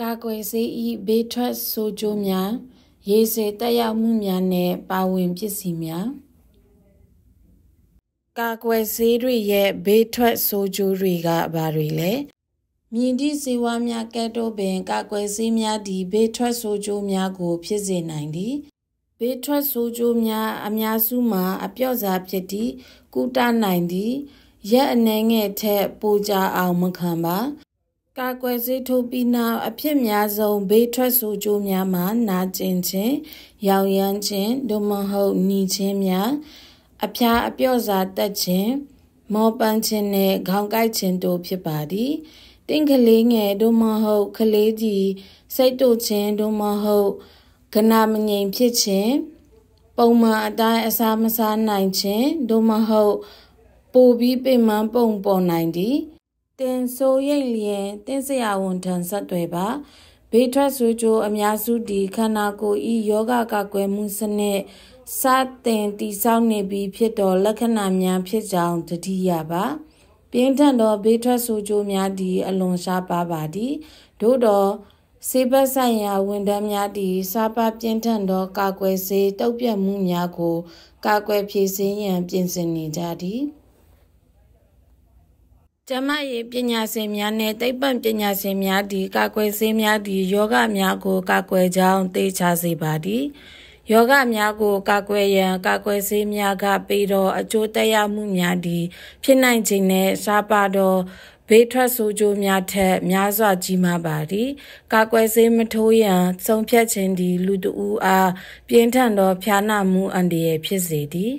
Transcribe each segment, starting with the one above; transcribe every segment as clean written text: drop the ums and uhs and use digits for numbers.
ကာကွယ်ဆေး၏ဘေးထွက်ဆိုးကျိုးများရေရှည်သက်ရောက်မှုများနှင့်ပါဝင်ပစ္စည်းများကာကွယ်ဆေးတွေရဲ့ဘေးထွက်ဆိုးကျိုးတွေကဘာတွေလဲမြည်သည့်ဆေးဝါးများကဲ့သို့ပင်ကာကွယ်ဆေးများသည်ဘေးထွက်ဆိုးကျိုးများကိုဖြစ်စေနိုင်သည်ဘေးထွက်ဆိုးကျိုးများအများစုမှာအပြော့စားဖြစ်သည့်ကုသနိုင်သည်ရက်အနည်းငယ်ထက်ပိုကြာအောင်မခံပါကာကွယ်ဆေးထိုးပြီးနောက်အဖြစ်များဆုံးဘေးထွက်ဆိုးကျိုးများမှာနာကျင်ခြင်းရောင်ရမ်းခြင်းသို့မဟုတ်နီခြင်းများအဖျားအပြော့စားတက်ခြင်းမောပန်းခြင်းနဲ့ခေါင်းကိုက်ခြင်းတို့ဖြစ်ပါသည်တင်းကလေးငယ်သို့မဟုတ်ကလေးသည်စိတ်တို့ခြင်းသို့မဟုတ်ကနာမငြိမ်ဖြစ်ခြင်းပုံမှန်အတိုင်းအစာမစားနိုင်ခြင်းသို့မဟုတ်ပိုပြီးပင်ပန်းပုံပေါ်နိုင်သည်တင်ဆိုးရိတ်လျင်တင်းစရာဝန်ထမ်းဆက်သွယ်ပါဘေးထွက်ဆိုးကျိုးအများစုသည်ခန္ဓာကိုယ်၏ယောဂကာကွယ်မှုစနစ်စတင်တည်ဆောက်နေပြီးဖြစ်သောလက္ခဏာများဖြစ်ကြောင်းသတိရပါပြင်းထန်သောဘေးထွက်ဆိုးကျိုးများသည်အလွန်ရှားပါပါသည်သို့သောဆေးဘက်ဆိုင်ရာဝန်ထမ်းများသည်စားပါပြင်းထန်သောကာကွယ်ဆေးတုပ်ပြတ်မှုများကိုကာကွယ်ဖြည့်ဆည်းရန်ပြင်ဆင်နေကြသည်ကျန်းမာရေးပညာရှင်များနဲ့သိပ္ပံပညာရှင်များသည်ကာကွယ်ဆေးများသည်ယောဂများကိုကာကွယ်ကြောင်းသိချစေပါသည်ယောဂများကိုကာကွယ်ရန်ကာကွယ်ဆေးများကပေးသောအကျိုးသက်ရောက်မှုများသည်ဖြစ်နိုင်ခြင်းနှင့်ရှားပါသောဘေးထွက်ဆိုးကျိုးများထက်များစွာကြီးမားပါသည်ကာကွယ်ဆေးမထိုးရန်ဆုံးဖြတ်ခြင်းသည်လူတဦးအားပြင်းထန်သောဖျားနာမှုအန္တရာယ်ဖြစ်စေသည်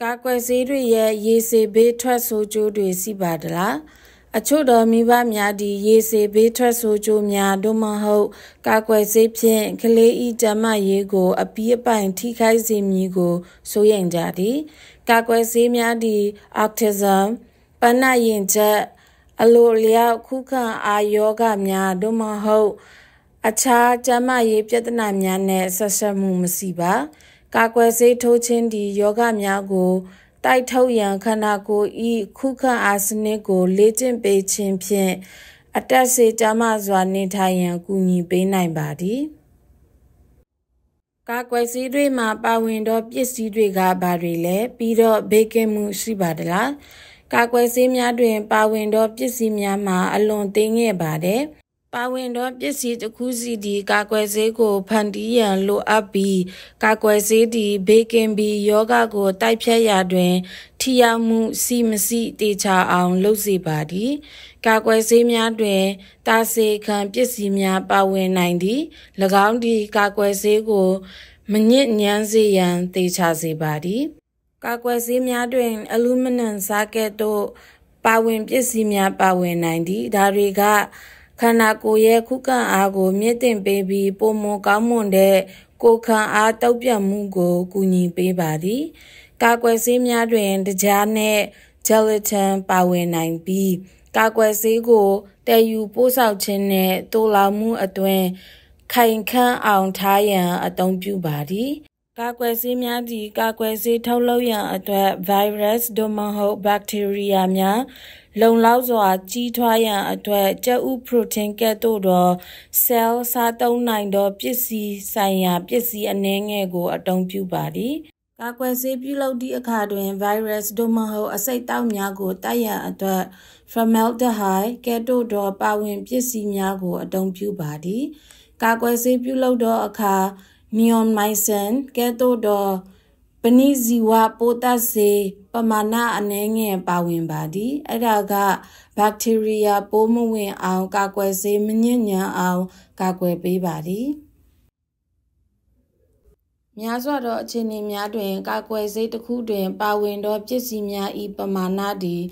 ကာကွယ်ဆေးတွေရဲ့ရေရှည်ဘေးထွက်ဆိုးကျိုးတွေရှိပါသလားအချို့သောမိဘများသည်ရေရှည်ဘေးထွက်ဆိုးကျိုးများသို့မဟုတ်ကာကွယ်ဆေးဖြင့်ကလေး၏ကျန်းမာရေးကိုအပီးအပိုင်ထိခိုက်စေမည်ကိုစိုးရိမ်ကြသည်ကာကွယ်ဆေးများသည်အောက်တီဇမ်ပန်းနာရင်ချက်အလိုအလျောက်ခုခံအားယောဂများသို့မဟုတ်အခြားကျန်းမာရေးပြဿနာများနဲ့ဆက်စပ်မှုမရှိပါကာကွယ်ဆေးထိုးခြင်းသည်ယောဂများကိုတိုက်ထုတ်ရန်ခန္ဓာကိုယ်၏ခုခံအားစနစ်ကိုလေ့ကျင့်ပေးခြင်းဖြင့်အတက်စေကျန်းမာစွာနေထိုင်ရန်ကူညီပေးနိုင်ပါသည်ကာကွယ်ဆေးတွေမှာပါဝင်သောပစ္စည်းတွေကဘာတွေလဲပြီးတော့ဘေးကင်းမှုရှိပါသလားကာကွယ်ဆေးများတွင်ပါဝင်သောပစ္စည်းများမှာအလွန်သေးငယ်ပါတယ်ပါဝင်သောပစ္စည်းတစ်ခုစီသည်ကာကွယ်ဆေးကိုဖန်တီးရန်လိုအပ်ပြီးကာကွယ်ဆေးသည်ဘေးကင်းပြီးယောဂကိုတိုက်ဖျက်ရာတွင်ထိရောက်မှုရှိမရှိတေချာအောင်လုပ်စေပါသည်ကာကွယ်ဆေးများတွင်တာစေခံပစ္စည်းများပါဝင်နိုင်သည်၎င်းသည်ကာကွယ်ဆေးကိုမညစ်ညမ်းစေရန်တေချာစေပါသည်ကာကွယ်ဆေးများတွင်အလူမီနီယမ်ဆာကဲ့သို့ပါဝင်ပစ္စည်းများပါဝင်နိုင်သည်ဒါတွေကခန္ဓာကိုယ်ရဲ့ခုခံအားကိုမြင့်တင်ပေးပြီးပုံမကောင်းမွန်တဲ့ကိုယ်ခံအားတုပ်ပြတ်မှုကိုကူညီပေးပါသည်ကာကွယ်ဆေးများတွင်တကြားနဲ့ဂျယ်လီတန်ပါဝင်နိုင်ပြီးကာကွယ်ဆေးကိုတည်ယူပို့ဆောင်ခြင်းနဲ့တိုးလောင်မှုအတွင်းခိုင်ခန့်အောင်ထားရန်အသုံးပြုပါသည်ကာကွယ်ဆေးများသည်ကာကွယ်ဆေးထုတ်လုပ်ရန်အတွက်ဗိုင်းရပ်စ်သို့မဟုတ်ဘက်တီးရီးယားများလုံလောက်စွာကြီးထွားရန်အတွက်ကြက်ဥပရိုတင်းကဲ့သို့သောဆဲလ်စားသုံးနိုင်သောပစ္စည်းဆိုင်ရာပစ္စည်းအနည်းငယ်ကိုအသုံးပြုပါသည်ကာကွယ်ဆေးပြုလုပ်သည့်အခါတွင်ဗိုင်းရပ်စ်သို့မဟုတ်အဆိပ်တောက်များကိုတိုက်ရန်အတွက်ဖာမယ်ဒဟိုက်ကဲ့သို့သောပါဝင်ပစ္စည်းများကိုအသုံးပြုပါသည်ကာကွယ်ဆေးပြုလုပ်သောအခါနီယွန်မိုင်ဆန်ကဲ့သို့သောပဏိဇီဝပိုးသတ်ဆေးပမာဏအနည်းငယ်ပါဝင်ပါသည်အဲ့ဒါကဘက်တီးရီးယားပိုးမဝင်အောင်ကာကွယ်ဆေးမညစ်ညမ်းအောင်ကာကွယ်ပေးပါသည်များစွာသောအခြေအနေများတွင်ကာကွယ်ဆေးတစ်ခုတွင်ပါဝင်သောပစ္စည်းများ၏ပမာဏသည်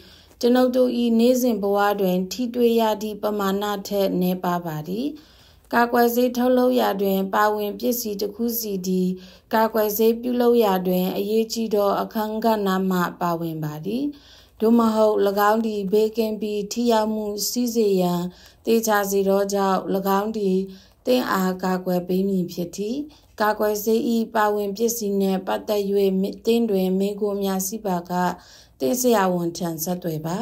ကျွန်ုပ်တို့၏နေ့စဉ်ဘဝတွင်ထိတွေ့ရသည့်ပမာဏထက်နည်းပါသည်ကာကွယ်ဆေးထုတ်လုပ်ရာတွင်ပါဝင်ပစ္စည်းတစ်ခုစီသည်ကာကွယ်ဆေးပြုလုပ်ရာတွင်အရေးကြီးသောအခန်းကဏ္ဍမှပါဝင်ပါသည်သို့မဟုတ်၎င်းသည်ဘေးကင်းပြီးထိရောက်မှုရှိစေရန်တေချာစေသောကြောင့်၎င်းသည်သင်အားကာကွယ်ပေးမည်ဖြစ်သည်ကာကွယ်ဆေး၏ပါဝင်ပစ္စည်းနှင့်ပတ်သက်၍သင်တွင်မေးခွန်းများရှိပါကသင်ဆရာဝန်ထံဆက်သွယ်ပါ